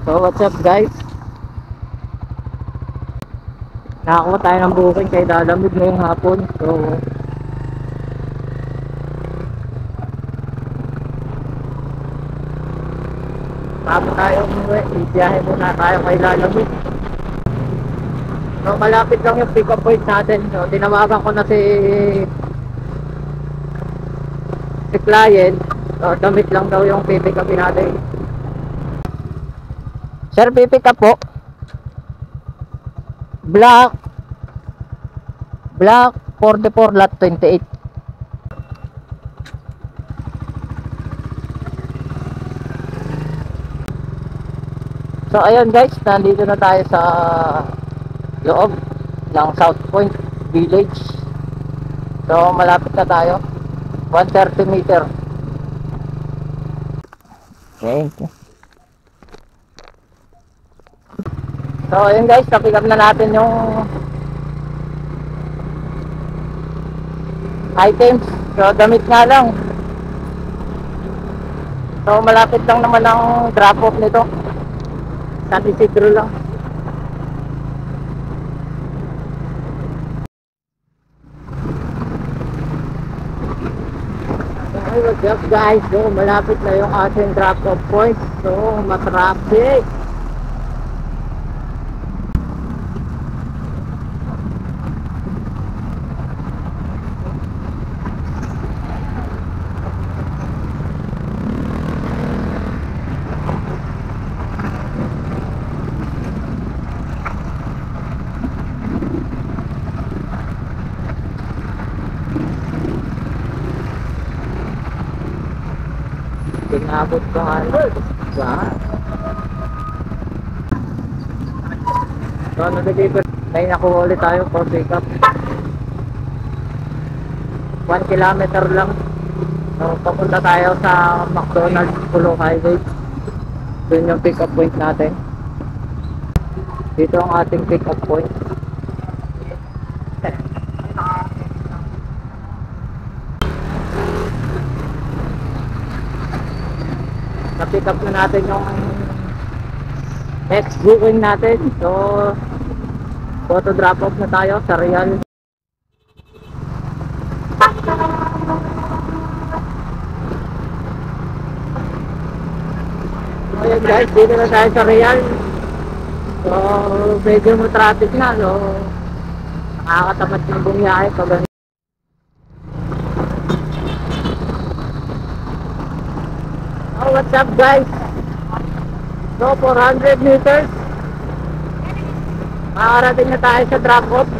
So what's up guys? Nakakuha tayo ng booking kay Lalamig ngayong hapon. So bago tayo umuwi, ibiyahe muna tayo kay Lalamig. So malapit lang yung pick up point natin. So tinawagan ko na si client. So damit lang daw yung pipick up natin. Sir, pipick up po. Black 44 lot 28. So ayun guys, nandito na tayo sa loob ng South Point Village. So malapit na tayo, 130 meter. Okay. So ayun guys, na-pick up na natin yung items. So damit nga lang. So malapit lang naman ang drop off nito. San Isidro lang. Okay, what's up guys? So malapit na yung ating drop off point. So matraffic. Pinabot ko nga ba? So nag-deliver. May nakuha ulit tayo for pick up. 1 kilometer lang. So papunta tayo sa McDonald's Pulo Highway. Doon yung pick up point natin. Dito ang ating pick up point. Na-pick up na natin yung next booking natin. So photo drop off na tayo sa Real. So yun guys, dito na tayo sa Real. So medyo mo traffic na. So nakakatamad ng bumiyahe pag ganito. Oh, what's up guys? So 400 meters makakarating na tayo sa drop off.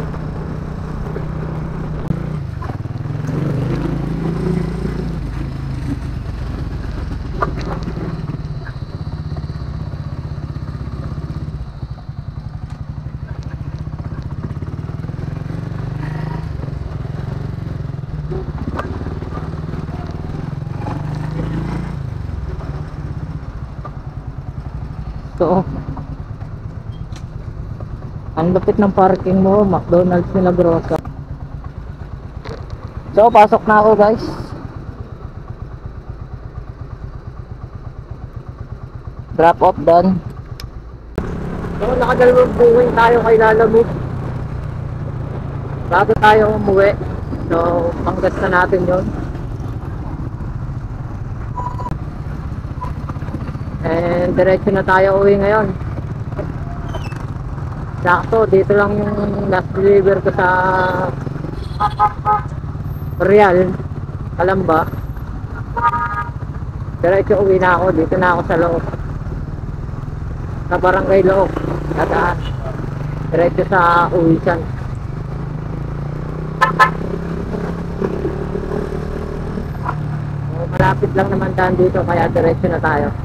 So ang lupit ng parking mo, McDonald's Milagrosa. So pasok na ako guys. Drop off done. So nakadalawang buwing tayo kay Lalamig bago tayo umuwi. So panggas na natin yun. And diretso na tayo uwi ngayon. Sakto, dito lang yung last deliver ko sa Real, Calamba. Diretso uwi na ako, dito na ako sa Loob. Sa Barangay Loob. Dadaan. Diretso sa Uwisan. So, malapit lang naman daan dito, kaya diretso na tayo.